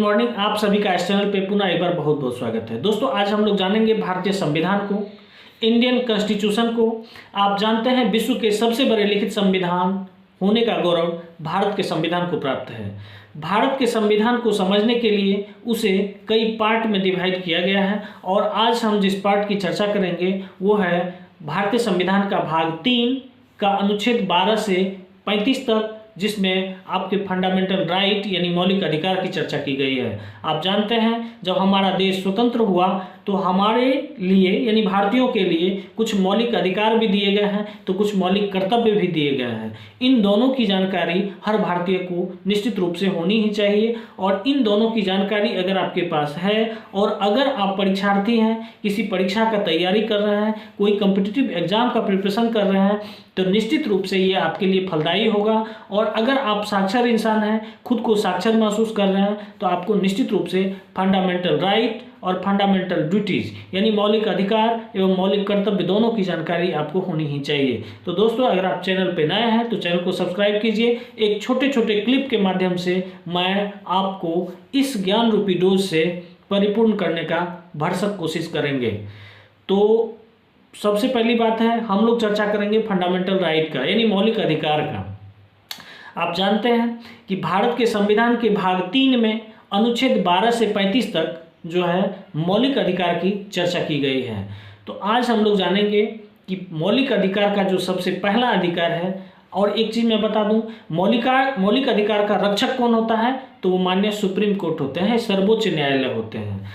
Morning. आप सभी का इस चैनल पे पुनः एक बार बहुत बहुत स्वागत है। दोस्तों आज हम लोग जानेंगे भारतीय संविधान को, इंडियन कॉन्स्टिट्यूशन को। आप जानते हैं विश्व के सबसे बड़े लिखित संविधान होने का गौरव भारत के संविधान को प्राप्त है। भारत के संविधान को समझने के लिए उसे कई पार्ट में डिवाइड किया गया है और आज हम जिस पार्ट की चर्चा करेंगे वो है भारतीय संविधान का भाग 3 का अनुच्छेद 12 से 35 तक, जिसमें आपके फंडामेंटल राइट यानी मौलिक अधिकार की चर्चा की गई है। आप जानते हैं जब हमारा देश स्वतंत्र हुआ तो हमारे लिए यानी भारतीयों के लिए कुछ मौलिक अधिकार भी दिए गए हैं तो कुछ मौलिक कर्तव्य भी दिए गए हैं। इन दोनों की जानकारी हर भारतीय को निश्चित रूप से होनी ही चाहिए और इन दोनों की जानकारी अगर आपके पास है और अगर आप परीक्षार्थी हैं, किसी परीक्षा का तैयारी कर रहे हैं, कोई कॉम्पिटिटिव एग्जाम का प्रिपरेशन कर रहे हैं तो निश्चित रूप से ये आपके लिए फलदायी होगा। और अगर आप साक्षर इंसान हैं, खुद को साक्षर महसूस कर रहे हैं तो आपको निश्चित रूप से फंडामेंटल राइट और फंडामेंटल ड्यूटीज यानी मौलिक अधिकार एवं मौलिक कर्तव्य दोनों की जानकारी आपको होनी ही चाहिए। तो दोस्तों अगर आप चैनल पे नए हैं तो चैनल को सब्सक्राइब कीजिए। एक छोटे छोटे क्लिप के माध्यम से मैं आपको इस ज्ञान रूपी डोज से परिपूर्ण करने का भरसक कोशिश करेंगे। तो सबसे पहली बात है हम लोग चर्चा करेंगे फंडामेंटल राइट का यानी मौलिक अधिकार का। आप जानते हैं कि भारत के संविधान के भाग 3 में अनुच्छेद 12 से 35 तक जो है मौलिक अधिकार की चर्चा की गई है। तो आज हम लोग जानेंगे कि मौलिक अधिकार का जो सबसे पहला अधिकार है। और एक चीज़ मैं बता दूं, मौलिक अधिकार का रक्षक कौन होता है तो वो माननीय सुप्रीम कोर्ट होते हैं, सर्वोच्च न्यायालय होते हैं।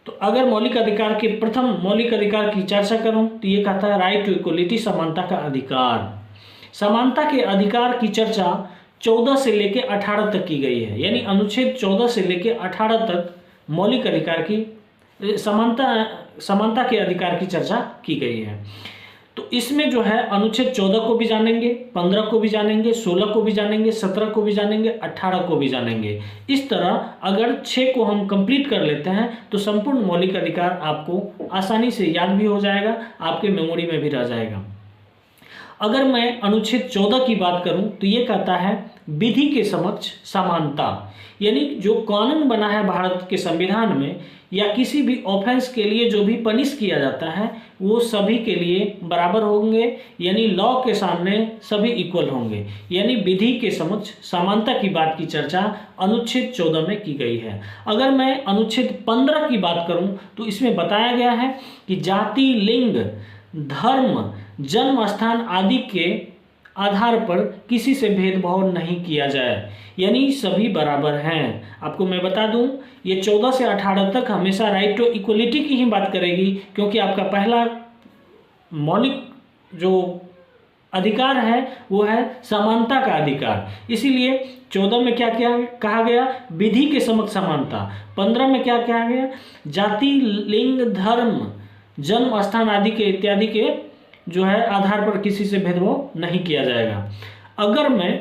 तो अगर मौलिक अधिकार के प्रथम मौलिक अधिकार की चर्चा करूं तो ये कहता है राइट टू इक्वलिटी, समानता का अधिकार। समानता के अधिकार की चर्चा 14 से लेकर 18 तक की गई है, यानी अनुच्छेद 14 से लेकर 18 तक मौलिक अधिकार की समानता के अधिकार की चर्चा की गई है। तो इसमें जो है अनुच्छेद 14 को भी जानेंगे, 15 को भी जानेंगे, 16 को भी जानेंगे, 17 को भी जानेंगे, 18 को भी जानेंगे। इस तरह अगर 6 को हम कंप्लीट कर लेते हैं तो संपूर्ण मौलिक अधिकार आपको आसानी से याद भी हो जाएगा, आपके मेमोरी में भी रह जाएगा। अगर मैं अनुच्छेद 14 की बात करूं तो ये कहता है विधि के समक्ष समानता, यानी जो कानून बना है भारत के संविधान में या किसी भी ऑफेंस के लिए जो भी पनिश किया जाता है वो सभी के लिए बराबर होंगे, यानी लॉ के सामने सभी इक्वल होंगे, यानी विधि के समक्ष समानता की बात की चर्चा अनुच्छेद 14 में की गई है। अगर मैं अनुच्छेद 15 की बात करूं तो इसमें बताया गया है कि जाति, लिंग, धर्म, जन्म स्थान आदि के आधार पर किसी से भेदभाव नहीं किया जाए, यानी सभी बराबर हैं। आपको मैं बता दूं ये 14 से 18 तक हमेशा राइट टू इक्वलिटी की ही बात करेगी, क्योंकि आपका पहला मौलिक जो अधिकार है वो है समानता का अधिकार। इसीलिए 14 में क्या क्या कहा गया, विधि के समक्ष समानता। 15 में क्या कहा गया, जाति, लिंग, धर्म, जन्म स्थान आदि के इत्यादि के जो है आधार पर किसी से भेदभाव नहीं किया जाएगा। अगर मैं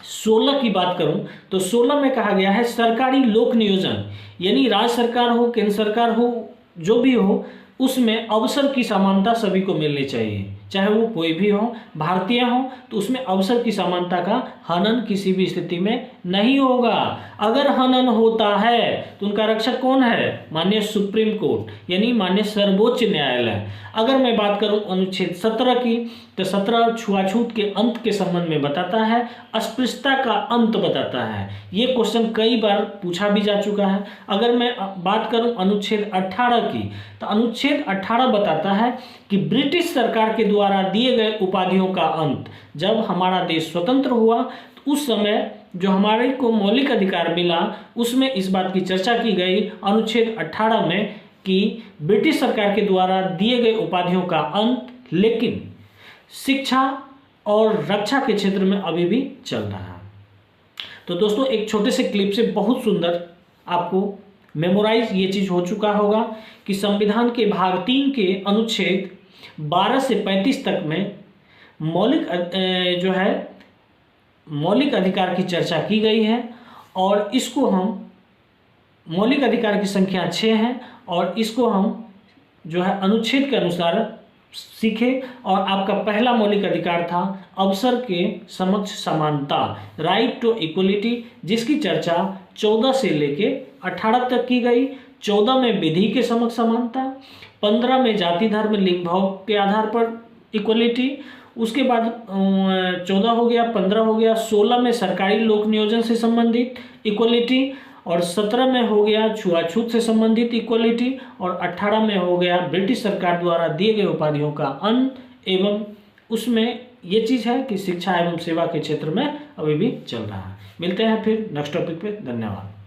16 की बात करूं तो 16 में कहा गया है सरकारी लोक नियोजन, यानी राज्य सरकार हो, केंद्र सरकार हो, जो भी हो, उसमें अवसर की समानता सभी को मिलनी चाहिए, चाहे वो कोई भी हो, भारतीय हो, तो उसमें अवसर की समानता का हनन किसी भी स्थिति में नहीं होगा। अगर हनन होता है तो उनका रक्षक कौन है, माननीय सुप्रीम कोर्ट यानी माननीय सर्वोच्च न्यायालय। अगर मैं बात करूं अनुच्छेद 17 की तो 17 छुआछूत के अंत के संबंध में बताता है, अस्पृश्यता का अंत बताता है। ये क्वेश्चन कई बार पूछा भी जा चुका है। अगर मैं बात करूं अनुच्छेद 18 की तो अनुच्छेद 18 बताता है कि ब्रिटिश सरकार के द्वारा दिए गए उपाधियों का अंत। जब हमारा देश स्वतंत्र हुआ तो उस समय जो हमारे को मौलिक अधिकार मिला उसमें इस बात की चर्चा की गई अनुच्छेद 18 में कि ब्रिटिश सरकार के द्वारा दिए गए उपाधियों का अंत, लेकिन शिक्षा और रक्षा के क्षेत्र में अभी भी चल रहा है। तो दोस्तों एक छोटे से क्लिप से बहुत सुंदर आपको मेमोराइज ये चीज़ हो चुका होगा कि संविधान के भाग 3 के अनुच्छेद 12 से 35 तक में मौलिक अधिकार की चर्चा की गई है और इसको हम मौलिक अधिकार की संख्या 6 है और इसको हम जो है अनुच्छेद के अनुसार सीखे। और आपका पहला मौलिक अधिकार था अवसर के समक्ष समानता, राइट टू इक्वलिटी, जिसकी चर्चा 14 से लेके 18 तक की गई। 14 में विधि के समक्ष समानता, 15 में जाति धर्म लिंग भाव के आधार पर इक्वलिटी, उसके बाद 14 हो गया, 15 हो गया, 16 में सरकारी लोक नियोजन से संबंधित इक्वलिटी, और 17 में हो गया छुआछूत से संबंधित इक्वलिटी, और 18 में हो गया ब्रिटिश सरकार द्वारा दिए गए उपाधियों का अंत। एवं उसमें ये चीज़ है कि शिक्षा एवं सेवा के क्षेत्र में अभी भी चल रहा है। मिलते हैं फिर नेक्स्ट टॉपिक पे। धन्यवाद।